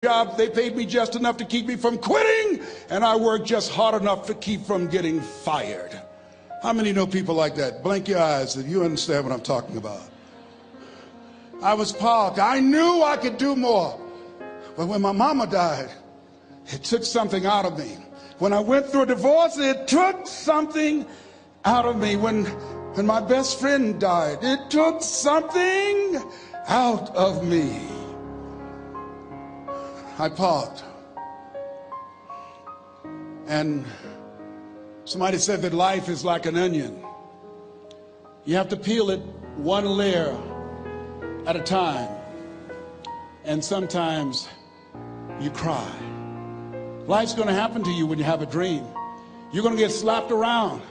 job, they paid me just enough to keep me from quitting, and I worked just hard enough to keep from getting fired. How many know people like that? Blink your eyes if you understand what I'm talking about. I was parked. I knew I could do more. But when my mama died, it took something out of me. When I went through a divorce, it took something out of me. When my best friend died, it took something out of me. I parked. And somebody said that life is like an onion. You have to peel it one layer at a time. And sometimes you cry. Life's going to happen to you when you have a dream. You're going to get slapped around.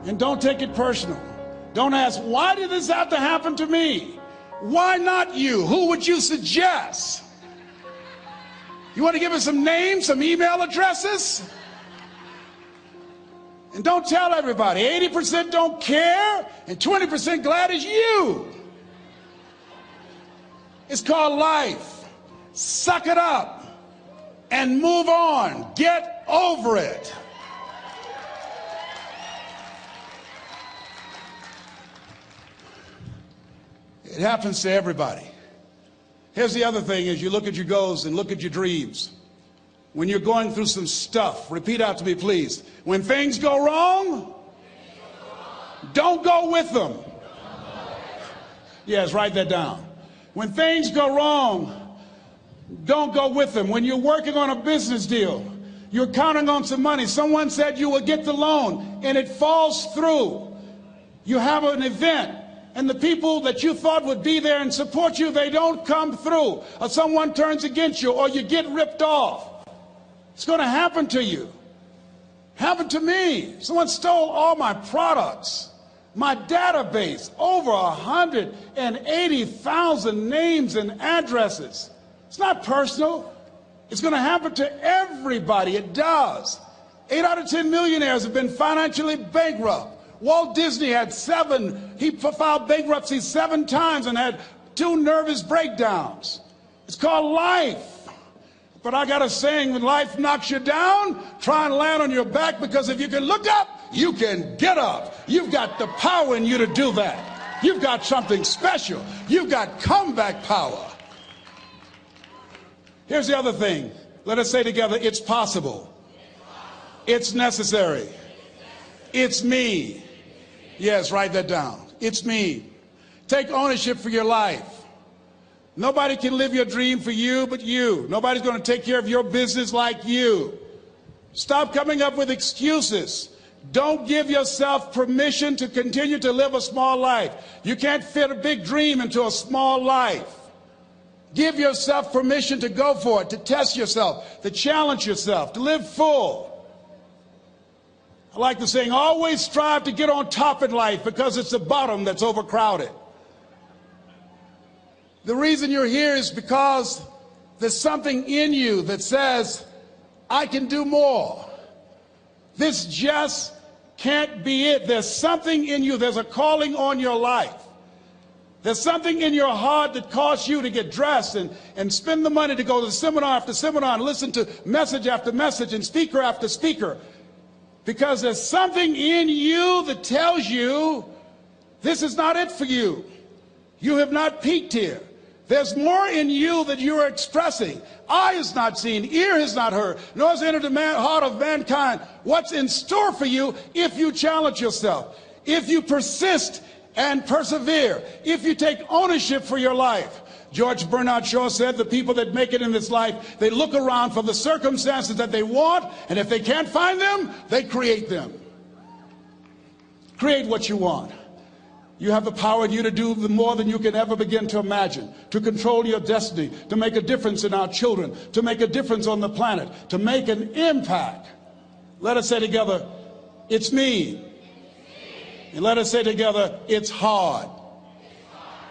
And don't take it personal. Don't ask, why did this have to happen to me? Why not you? Who would you suggest? You want to give us some names, some email addresses? And don't tell everybody. 80% don't care and 20% glad it's you. It's called life. Suck it up and move on. Get over it. It happens to everybody. Here's the other thing is you look at your goals and look at your dreams. When you're going through some stuff, repeat out to me, please. When things go wrong, don't go with them. Yes, write that down. When things go wrong, don't go with them. When you're working on a business deal, you're counting on some money. Someone said you will get the loan and it falls through. You have an event. And the people that you thought would be there and support you, they don't come through. Or someone turns against you, or you get ripped off. It's going to happen to you. Happened to me. Someone stole all my products, my database, over 180,000 names and addresses. It's not personal. It's going to happen to everybody. It does. 8 out of 10 millionaires have been financially bankrupt. Walt Disney had he filed bankruptcy 7 times and had 2 nervous breakdowns. It's called life. But I got a saying, when life knocks you down, try and land on your back, because if you can look up, you can get up. You've got the power in you to do that. You've got something special. You've got comeback power. Here's the other thing. Let us say together, it's possible. It's necessary. It's me. Yes, write that down. It's me. Take ownership for your life. Nobody can live your dream for you but you. Nobody's going to take care of your business like you. Stop coming up with excuses. Don't give yourself permission to continue to live a small life. You can't fit a big dream into a small life. Give yourself permission to go for it, to test yourself, to challenge yourself, to live full. I like the saying, always strive to get on top in life, because it's the bottom that's overcrowded. The reason you're here is because there's something in you that says, I can do more. This just can't be it. There's something in you. There's a calling on your life. There's something in your heart that caused you to get dressed and spend the money to go to seminar after seminar and listen to message after message and speaker after speaker. Because there's something in you that tells you this is not it for you. You have not peaked here. There's more in you that you are expressing. Eye has not seen, ear has not heard, nor has entered the heart of mankind what's in store for you if you challenge yourself, if you persist and persevere, if you take ownership for your life. George Bernard Shaw said the people that make it in this life, they look around for the circumstances that they want, and if they can't find them, they create them. Create what you want. You have the power in you to do more than you can ever begin to imagine, to control your destiny, to make a difference in our children, to make a difference on the planet, to make an impact. Let us say together, it's me. And let us say together, it's hard.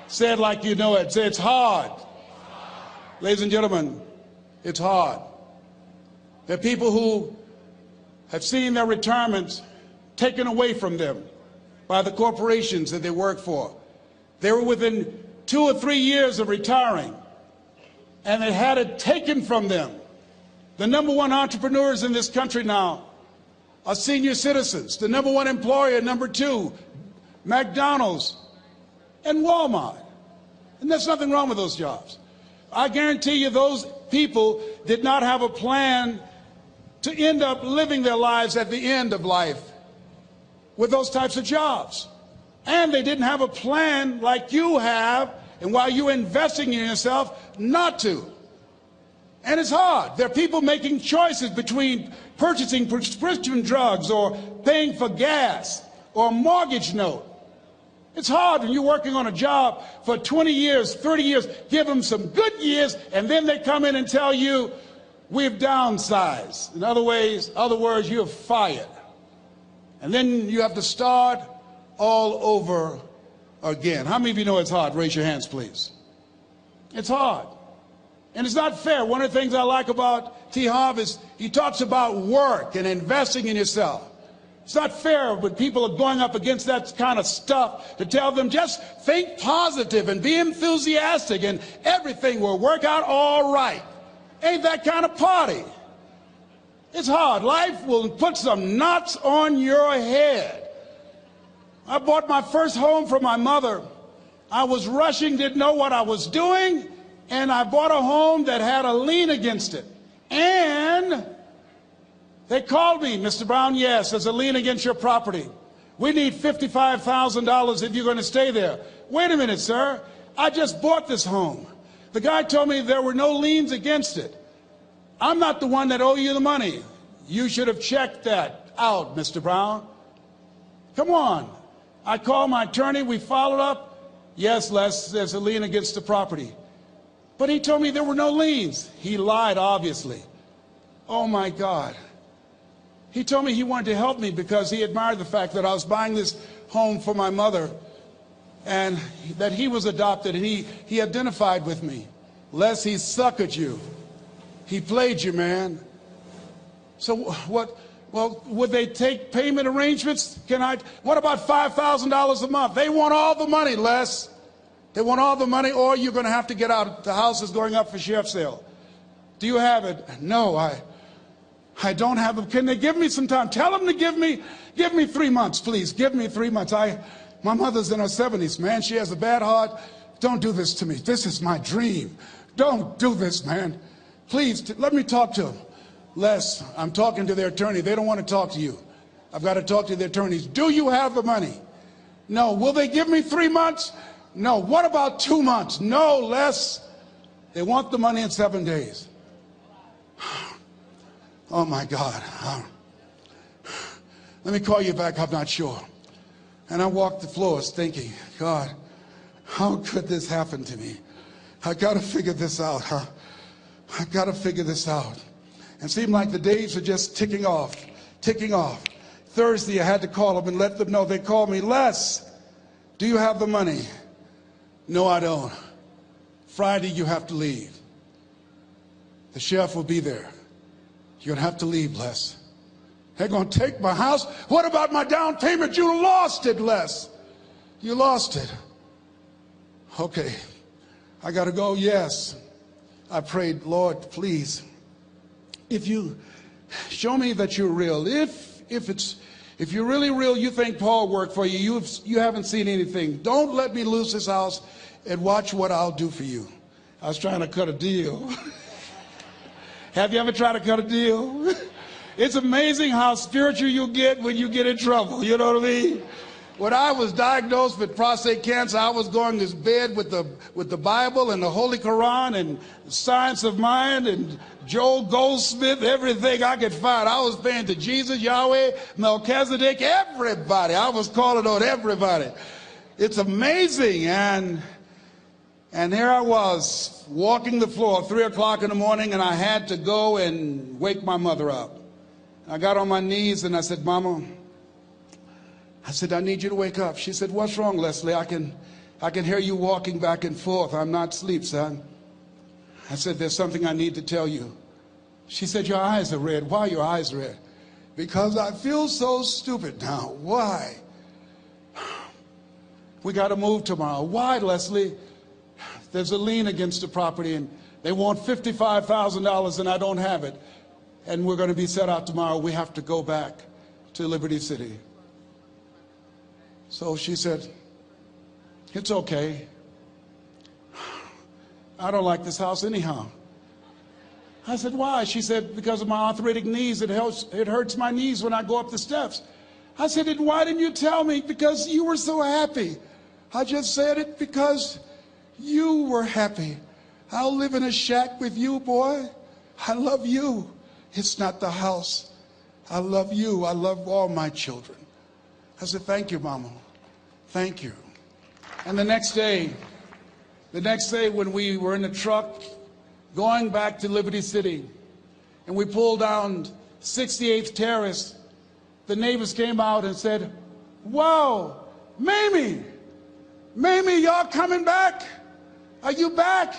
Say it like you know it. Say, it's hard. Ladies and gentlemen, it's hard. There are people who have seen their retirements taken away from them by the corporations that they work for. They were within 2 or 3 years of retiring, and they had it taken from them. The number one entrepreneurs in this country now are senior citizens. The number one employer, number two, McDonald's and Walmart. And there's nothing wrong with those jobs. I guarantee you those people did not have a plan to end up living their lives at the end of life with those types of jobs. And they didn't have a plan like you have, and while you're investing in yourself, not to. And it's hard. There are people making choices between purchasing prescription drugs or paying for gas or a mortgage note. It's hard when you're working on a job for 20 years, 30 years, give them some good years, and then they come in and tell you, we've downsized. In other words, you're fired. And then you have to start all over again. How many of you know it's hard? Raise your hands, please. It's hard. And it's not fair. One of the things I like about T. Harv is he talks about work and investing in yourself. It's not fair when people are going up against that kind of stuff to tell them just think positive and be enthusiastic and everything will work out all right. Ain't that kind of party. It's hard. Life will put some knots on your head. I bought my first home for my mother. I was rushing, didn't know what I was doing, and I bought a home that had a lien against it. And they called me, Mr. Brown, yes, there's a lien against your property. We need $55,000 if you're going to stay there. Wait a minute, sir. I just bought this home. The guy told me there were no liens against it. I'm not the one that owe you the money. You should have checked that out, Mr. Brown. Come on. I called my attorney. We followed up. Yes, Les, there's a lien against the property. But he told me there were no liens. He lied, obviously. Oh, my God. He told me he wanted to help me because he admired the fact that I was buying this home for my mother and that he was adopted, and he identified with me. Les, he suckered you. He played you, man. So what? Well, would they take payment arrangements? What about $5,000 a month? They want all the money, Les. They want all the money, or you're going to have to get out. The house is going up for sheriff's sale. Do you have it? No, I don't have them. Can they give me some time? Tell them to give me 3 months, please. Give me 3 months. My mother's in her 70s, man. She has a bad heart. Don't do this to me. This is my dream. Don't do this, man. Please, let me talk to them. Les, I'm talking to their attorney. They don't want to talk to you. I've got to talk to the attorneys. Do you have the money? No. Will they give me 3 months? No. What about 2 months? No, Les. They want the money in 7 days. Oh, my God. Let me call you back. I'm not sure. And I walked the floors thinking, God, how could this happen to me? I got to figure this out. I got to figure this out. And it seemed like the days are just ticking off. Thursday, I had to call them and let them know. They called me, Les, do you have the money? No, I don't. Friday, you have to leave. The sheriff will be there. You're going to have to leave, Les. They're going to take my house. What about my down payment? You lost it, Les. You lost it. Okay. I got to go. Yes. I prayed, Lord, please, if you show me that you're real, if you're really real, you think Paul worked for you, you haven't seen anything. Don't let me lose this house and watch what I'll do for you. I was trying to cut a deal. Have you ever tried to cut a deal? It's amazing how spiritual you get when you get in trouble. You know what I mean? When I was diagnosed with prostate cancer, I was going to bed with the Bible and the Holy Quran and Science of Mind and Joel Goldsmith, everything I could find. I was praying to Jesus, Yahweh, Melchizedek, everybody. I was calling on everybody. It's amazing. And here I was walking the floor at 3 o'clock in the morning, and I had to go and wake my mother up. I got on my knees and I said, Mama, I need you to wake up. She said, what's wrong, Wesley? I can hear you walking back and forth. I'm not asleep, son. I said, there's something I need to tell you. She said, your eyes are red. Why are your eyes red? Because I feel so stupid now. Why? We got to move tomorrow. Why, Leslie? There's a lien against the property, and They want $55,000 and I don't have it. And we're going to be set out tomorrow. We have to go back to Liberty City. So she said, it's okay. I don't like this house anyhow. I said, why? She said, because of my arthritic knees. It hurts my knees when I go up the steps. I said, and why didn't you tell me? Because you were so happy. I just said it because you were happy. I'll live in a shack with you, boy. I love you. It's not the house. I love you. I love all my children. I said, thank you, Mama. Thank you. And the next day when we were in the truck going back to Liberty City and we pulled down 68th Terrace, the neighbors came out and said, wow, Mamie, y'all coming back? Are you back?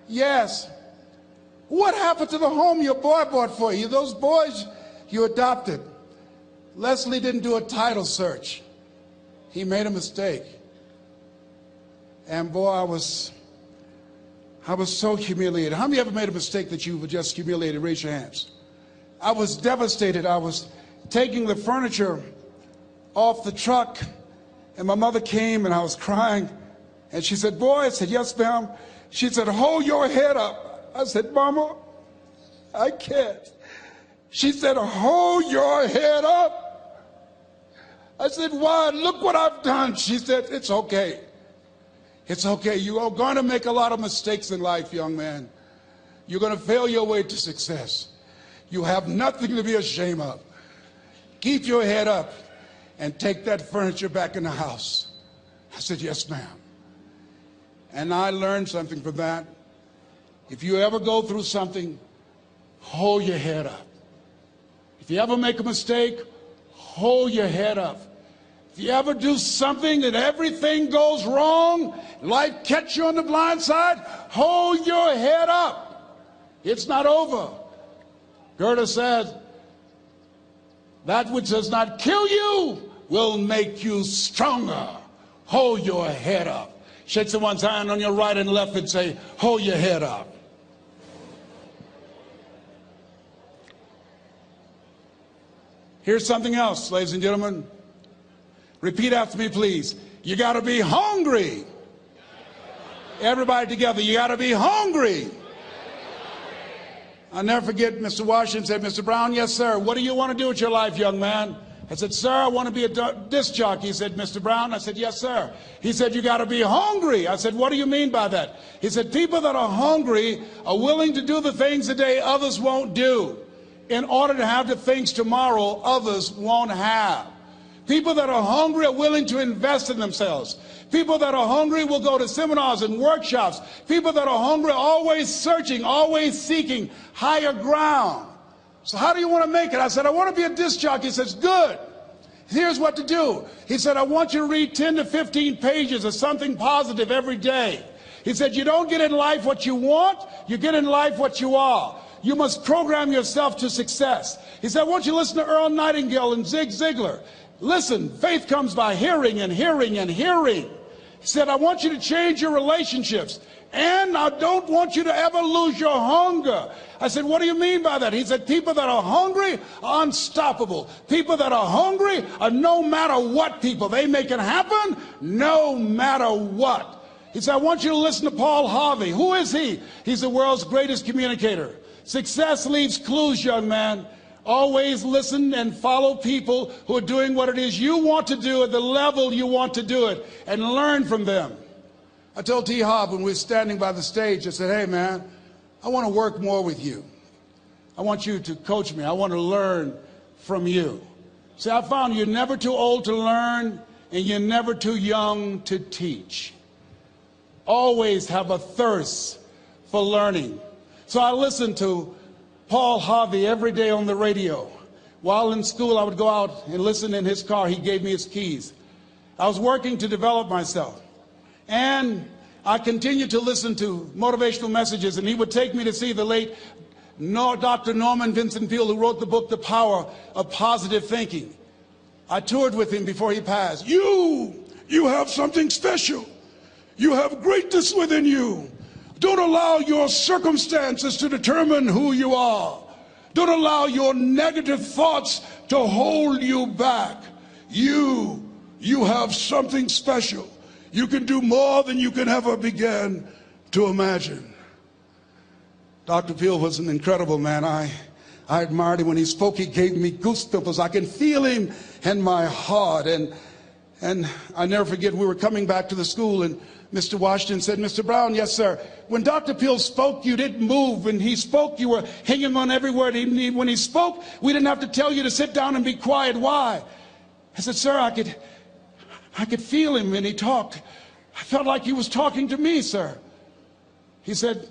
Yes. What happened to the home your boy bought for you? Those boys you adopted. Wesley didn't do a title search. He made a mistake. And boy, I was so humiliated. How many ever made a mistake that you were just humiliated? Raise your hands. I was devastated. I was taking the furniture off the truck, and my mother came, and I was crying. And she said, boy, I said, yes, ma'am. She said, hold your head up. I said, Mama, I can't. She said, hold your head up. I said, why? Look what I've done. She said, it's okay. It's okay. You are going to make a lot of mistakes in life, young man. You're going to fail your way to success. You have nothing to be ashamed of. Keep your head up and take that furniture back in the house. I said, yes, ma'am. And I learned something from that. If you ever go through something, hold your head up. If you ever make a mistake, hold your head up. If you ever do something that everything goes wrong, life catch you on the blind side, hold your head up. It's not over. Goethe said, that which does not kill you will make you stronger. Hold your head up. Shake someone's hand on your right and left and say, hold your head up. Here's something else, ladies and gentlemen. Repeat after me, please. You got to be hungry. Everybody together, you got to be hungry. I'll never forget Mr. Washington said, Mr. Brown, yes, sir. What do you want to do with your life, young man? I said, sir, I want to be a disc jockey. He said, Mr. Brown? I said, yes, sir. He said, you got to be hungry. I said, what do you mean by that? He said, people that are hungry are willing to do the things today others won't do in order to have the things tomorrow others won't have. People that are hungry are willing to invest in themselves. People that are hungry will go to seminars and workshops. People that are hungry are always searching, always seeking higher ground. So how do you want to make it? I said, I want to be a disc jockey. He says, good. Here's what to do. He said, I want you to read 10 to 15 pages of something positive every day. He said, you don't get in life what you want, you get in life what you are. You must program yourself to success. He said, I want you to listen to Earl Nightingale and Zig Ziglar. Listen, faith comes by hearing and hearing and hearing. He said, I want you to change your relationships. And I don't want you to ever lose your hunger. I said, what do you mean by that? He said, people that are hungry are unstoppable. People that are hungry are no matter what people. They make it happen no matter what. He said, I want you to listen to Paul Harvey. Who is he? He's the world's greatest communicator. Success leaves clues, young man. Always listen and follow people who are doing what it is you want to do at the level you want to do it and learn from them. I told T. Hobb when we were standing by the stage, I said, hey, man, I want to work more with you. I want you to coach me. I want to learn from you. See, I found you're never too old to learn and you're never too young to teach. Always have a thirst for learning. So I listened to Paul Harvey every day on the radio. While in school, I would go out and listen in his car. He gave me his keys. I was working to develop myself. And I continued to listen to motivational messages, and he would take me to see the late Dr. Norman Vincent Peale, who wrote the book, The Power of Positive Thinking. I toured with him before he passed. You have something special. You have greatness within you. Don't allow your circumstances to determine who you are. Don't allow your negative thoughts to hold you back. You have something special. You can do more than you can ever begin to imagine. Dr. Peel was an incredible man. I admired him. When he spoke, he gave me goosebumps. I can feel him in my heart. And I never forget, we were coming back to the school, and Mr. Washington said, Mr. Brown, yes, sir. When Dr. Peel spoke, you didn't move. When he spoke, you were hanging on every word. When he spoke, we didn't have to tell you to sit down and be quiet. Why? I said, sir, I could feel him when he talked. I felt like he was talking to me, sir. He said,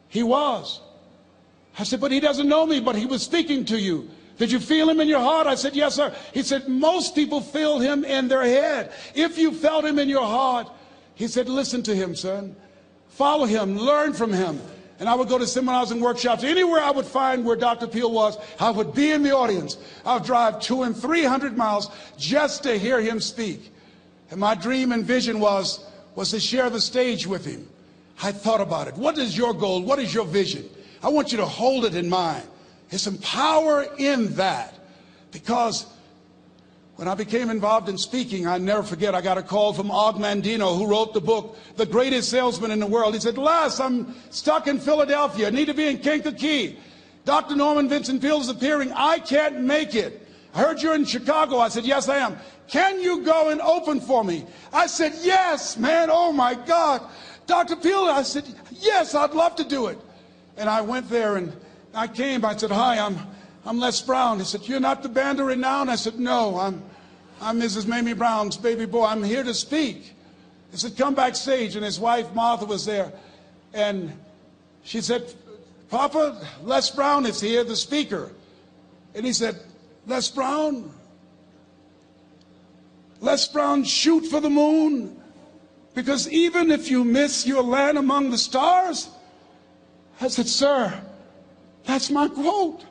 he was. I said, but he doesn't know me, but he was speaking to you. Did you feel him in your heart? I said, yes, sir. He said, most people feel him in their head. If you felt him in your heart, he said, listen to him, son. Follow him, learn from him. And I would go to seminars and workshops. Anywhere I would find where Dr. Peel was, I would be in the audience. I would drive 200 and 300 miles just to hear him speak. And my dream and vision was to share the stage with him. I thought about it. What is your goal? What is your vision? I want you to hold it in mind. There's some power in that. Because when I became involved in speaking, I never forget, I got a call from Og Mandino, who wrote the book, The Greatest Salesman in the World. He said, Les, I'm stuck in Philadelphia. I need to be in Kankakee. Dr. Norman Vincent Peale is appearing. I can't make it. I heard you're in Chicago. I said, yes, I am. Can you go and open for me? I said, yes, man. Oh, my God. Dr. Peale, I said, yes, I'd love to do it. And I went there and I came. I said, hi, I'm Les Brown. He said, you're not the band of renown? I said, no, I'm Mrs. Mamie Brown's baby boy. I'm here to speak. He said, come backstage. And his wife, Martha, was there. And she said, Papa, Les Brown is here, the speaker. And he said, Les Brown? Les Brown shoot for the moon? Because even if you miss, you'll land among the stars? I said, sir, that's my quote.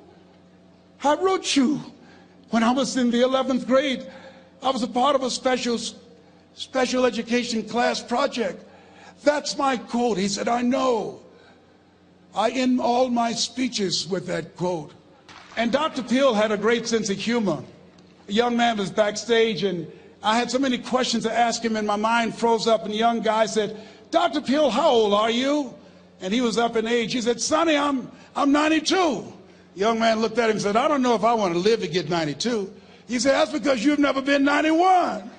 I wrote you when I was in the 11th grade. I was a part of a special education class project. That's my quote. He said, I know. I end all my speeches with that quote. And Dr. Peel had a great sense of humor. A young man was backstage, and I had so many questions to ask him, and my mind froze up, and the young guy said, Dr. Peel, how old are you? And he was up in age. He said, Sonny, I'm 92. The young man looked at him and said, I don't know if I want to live to get 92. He said, that's because you've never been 91.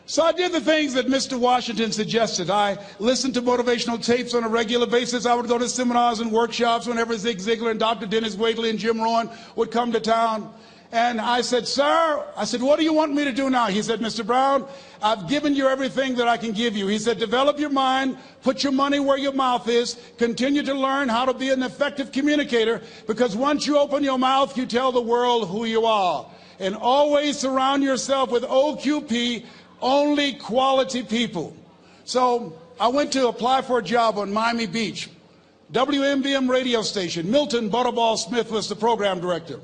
So I did the things that Mr. Washington suggested. I listened to motivational tapes on a regular basis. I would go to seminars and workshops whenever Zig Ziglar and Dr. Dennis Waitley and Jim Rohn would come to town. And I said, sir, what do you want me to do now? He said, Mr. Brown, I've given you everything that I can give you. He said, develop your mind, put your money where your mouth is, continue to learn how to be an effective communicator, because once you open your mouth, you tell the world who you are. And always surround yourself with OQP, only quality people. So I went to apply for a job on Miami Beach, WMBM radio station. Milton Butterball Smith was the program director.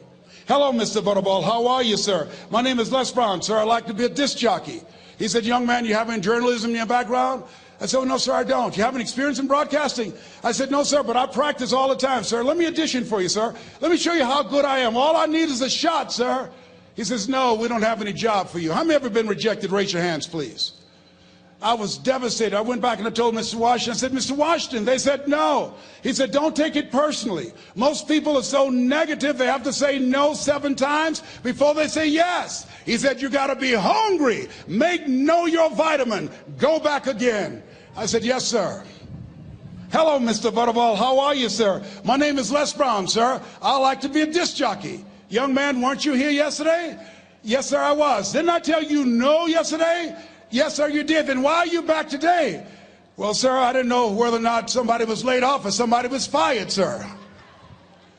Hello, Mr. Butterball. How are you, sir? My name is Les Brown, sir. I'd like to be a disc jockey. He said, young man, you have any journalism in your background? I said, oh, no, sir, I don't. You have any experience in broadcasting? I said, no, sir, but I practice all the time, sir. Let me audition for you, sir. Let me show you how good I am. All I need is a shot, sir. He says, no, we don't have any job for you. How many ever been rejected? Raise your hands, please. I was devastated. I went back and I told Mr. Washington, I said, Mr. Washington, they said no. He said, don't take it personally. Most people are so negative, they have to say no 7 times before they say yes. He said, you got to be hungry. Know your vitamin. Go back again. I said, yes, sir. Hello, Mr. Butterball. How are you, sir? My name is Les Brown, sir. I like to be a disc jockey. Young man, weren't you here yesterday? Yes, sir, I was. Didn't I tell you no yesterday? Yes, sir, you did. Then why are you back today? Well, sir, I didn't know whether or not somebody was laid off or somebody was fired, sir.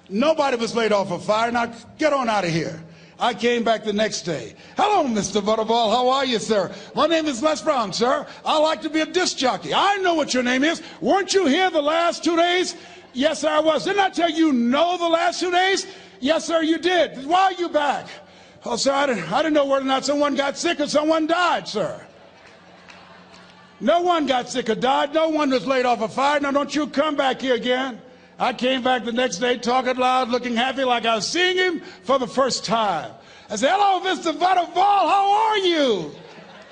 Nobody was laid off or fired. Now, get on out of here. I came back the next day. Hello, Mr. Butterball. How are you, sir? My name is Les Brown, sir. I like to be a disc jockey. I know what your name is. Weren't you here the last 2 days? Yes, sir, I was. Didn't I tell you no the last 2 days? Yes, sir, you did. Why are you back? Oh, sir, I didn't know whether or not someone got sick or someone died, sir. No one got sick or died. No one was laid off a fire. Now don't you come back here again. I came back the next day talking loud, looking happy like I was seeing him for the first time. I said, hello, Mr. Butterball, how are you?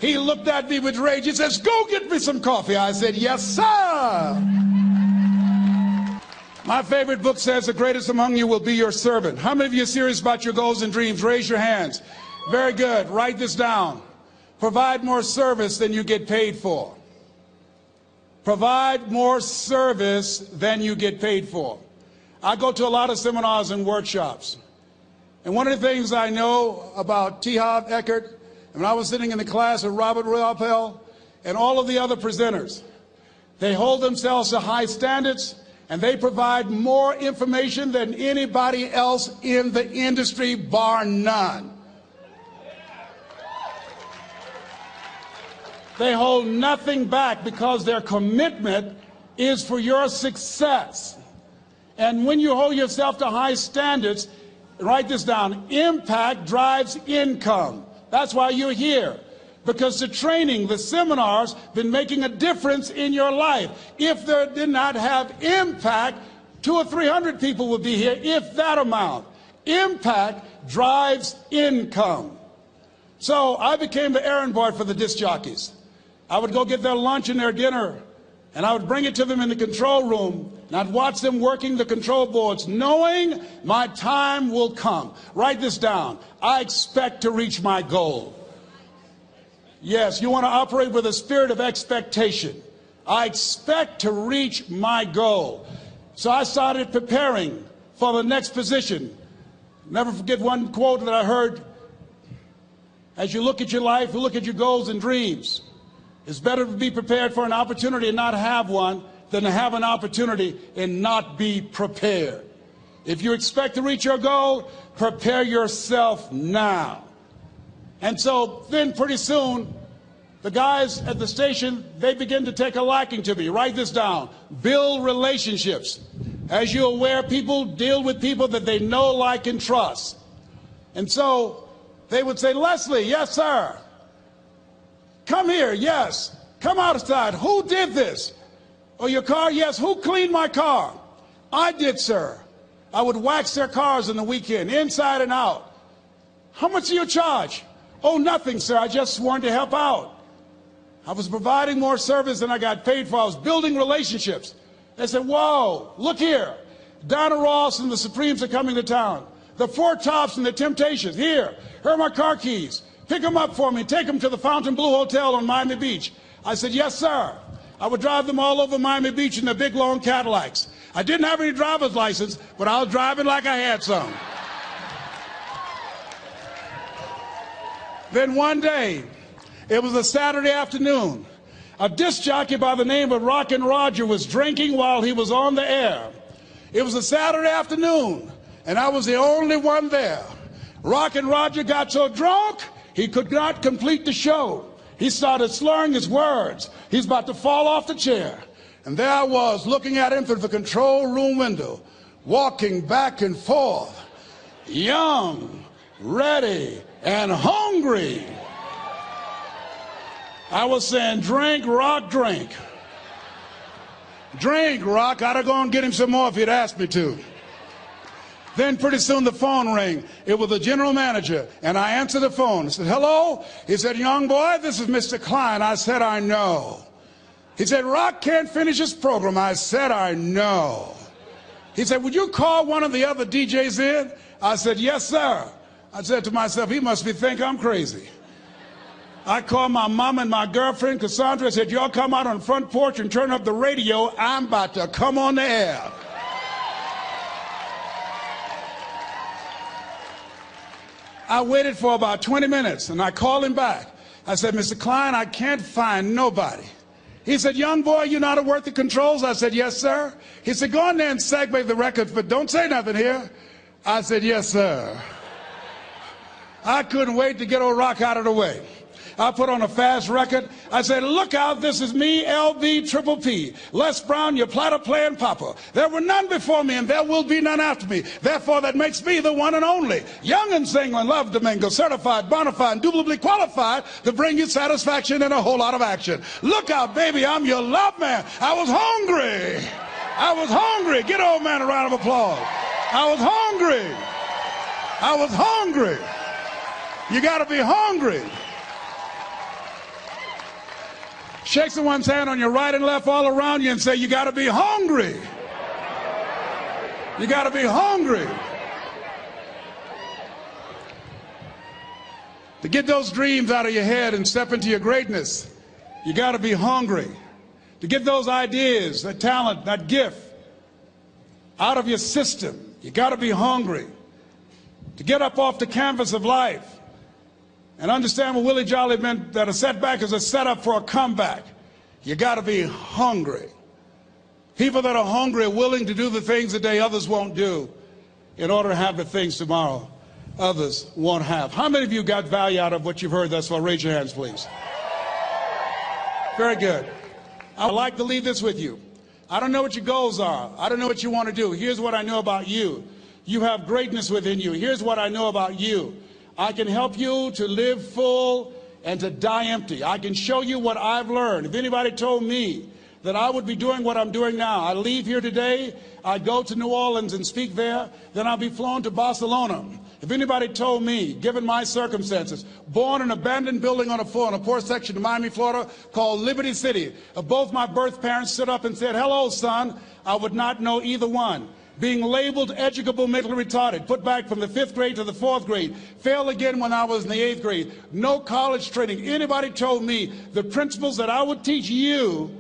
He looked at me with rage. He says, go get me some coffee. I said, yes, sir. My favorite book says the greatest among you will be your servant. How many of you are serious about your goals and dreams? Raise your hands. Very good. Write this down. Provide more service than you get paid for. Provide more service than you get paid for. I go to a lot of seminars and workshops. And one of the things I know about T. Harv Eckert, when I was sitting in the class with Robert Ruppel and all of the other presenters, they hold themselves to high standards and they provide more information than anybody else in the industry, bar none. They hold nothing back because their commitment is for your success. And when you hold yourself to high standards, write this down, impact drives income. That's why you're here. Because the training, the seminars, been making a difference in your life. If they did not have impact, 200 or 300 people would be here, if that amount. Impact drives income. So I became the errand boy for the disc jockeys. I would go get their lunch and their dinner, and I would bring it to them in the control room, and I'd watch them working the control boards, knowing my time will come. Write this down. I expect to reach my goal. Yes, you want to operate with a spirit of expectation. I expect to reach my goal. So I started preparing for the next position. Never forget one quote that I heard. As you look at your life, you look at your goals and dreams. It's better to be prepared for an opportunity and not have one than to have an opportunity and not be prepared. If you expect to reach your goal, prepare yourself now. And so then pretty soon, the guys at the station, they begin to take a liking to me. Write this down. Build relationships. As you're aware, people deal with people that they know, like, and trust. And so they would say, Leslie, yes, sir. Come here, yes. Come outside. Who did this? Oh, your car? Yes. Who cleaned my car? I did, sir. I would wax their cars on the weekend, inside and out. How much do you charge? Oh, nothing, sir. I just wanted to help out. I was providing more service than I got paid for. I was building relationships. They said, whoa, look here. Donna Ross and the Supremes are coming to town. The Four Tops and the Temptations. Here are my car keys. Pick them up for me. Take them to the Fontainebleau Hotel on Miami Beach. I said, yes, sir. I would drive them all over Miami Beach in their big, long Cadillacs. I didn't have any driver's license, but I was driving like I had some. Then one day, it was a Saturday afternoon, a disc jockey by the name of Rockin' Roger was drinking while he was on the air. It was a Saturday afternoon, and I was the only one there. Rockin' Roger got so drunk, he could not complete the show. He started slurring his words. He's about to fall off the chair. And there I was, looking at him through the control room window, walking back and forth, young, ready, and hungry. I was saying, drink, Rock, drink. Drink, Rock. I'd have gone and get him some more if he'd asked me to. Then pretty soon the phone rang. It was the general manager, and I answered the phone. I said, hello? He said, young boy, this is Mr. Klein. I said, I know. He said, Rock can't finish his program. I said, I know. He said, would you call one of the other DJs in? I said, yes, sir. I said to myself, he must think I'm crazy. I called my mom and my girlfriend, Cassandra. I said, y'all come out on the front porch and turn up the radio. I'm about to come on the air. I waited for about 20 minutes, and I called him back. I said, Mr. Klein, I can't find nobody. He said, young boy, you know how to work the controls? I said, yes, sir. He said, go in there and segue the record, but don't say nothing here. I said, yes, sir. I couldn't wait to get old Rock out of the way. I put on a fast record. I said, look out, this is me, LB Triple P. Les Brown, your platter playing papa. There were none before me, and there will be none after me. Therefore, that makes me the one and only. Young and single, love Domingo, certified, bona fide, indubitably qualified to bring you satisfaction and a whole lot of action. Look out, baby, I'm your love man. I was hungry. I was hungry. Get old man a round of applause. I was hungry. I was hungry. You got to be hungry. Shake someone's hand on your right and left all around you and say, you got to be hungry. You got to be hungry. To get those dreams out of your head and step into your greatness, you got to be hungry. To get those ideas, that talent, that gift out of your system, you got to be hungry. To get up off the canvas of life and understand what Willie Jolly meant, that a setback is a setup for a comeback, you got to be hungry. People that are hungry are willing to do the things today others won't do in order to have the things tomorrow others won't have. How many of you got value out of what you've heard thus far? Raise your hands, please. Very good. I'd like to leave this with you. I don't know what your goals are. I don't know what you want to do. Here's what I know about you. You have greatness within you. Here's what I know about you. I can help you to live full and to die empty. I can show you what I've learned. If anybody told me that I would be doing what I'm doing now, I leave here today, I go to New Orleans and speak there, then I'll be flown to Barcelona. If anybody told me, given my circumstances, born in an abandoned building on a poor section of Miami, Florida, called Liberty City, both my birth parents stood up and said, hello, son, I would not know either one. Being labeled educable mentally retarded, put back from the 5th grade to the 4th grade, failed again when I was in the 8th grade, no college training. Anybody told me the principles that I would teach you,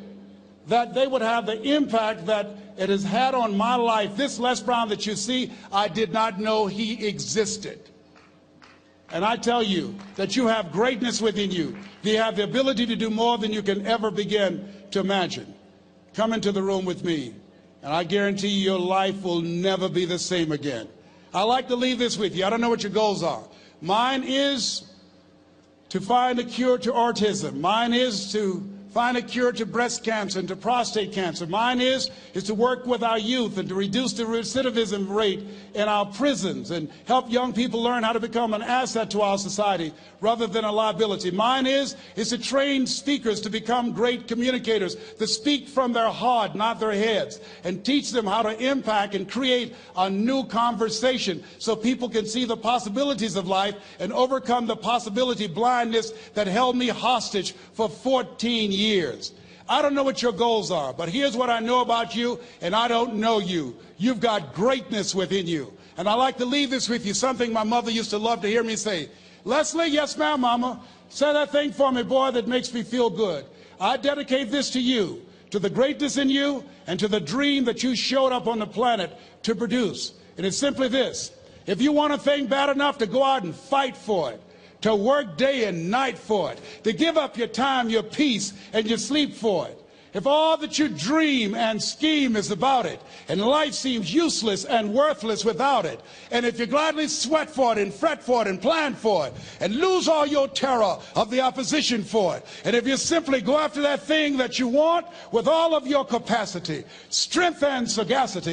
that they would have the impact that it has had on my life. This Les Brown that you see, I did not know he existed. And I tell you that you have greatness within you. You have the ability to do more than you can ever begin to imagine. Come into the room with me, and I guarantee you your life will never be the same again. I like to leave this with you. I don't know what your goals are. Mine is to find a cure to autism. Mine is to find a cure to breast cancer and to prostate cancer. Mine is to work with our youth and to reduce the recidivism rate in our prisons and help young people learn how to become an asset to our society rather than a liability. Mine is to train speakers to become great communicators, to speak from their heart, not their heads, and teach them how to impact and create a new conversation so people can see the possibilities of life and overcome the possibility blindness that held me hostage for 14 years. I don't know what your goals are, but here's what I know about you, and I don't know you. You've got greatness within you. And I like to leave this with you, something my mother used to love to hear me say. Leslie, yes ma'am, mama, say that thing for me, boy, that makes me feel good. I dedicate this to you, to the greatness in you, and to the dream that you showed up on the planet to produce. And it's simply this: if you want a thing bad enough to go out and fight for it, to work day and night for it, to give up your time, your peace, and your sleep for it. If all that you dream and scheme is about it, and life seems useless and worthless without it, and if you gladly sweat for it and fret for it and plan for it, and lose all your terror of the opposition for it, and if you simply go after that thing that you want with all of your capacity, strength, and sagacity,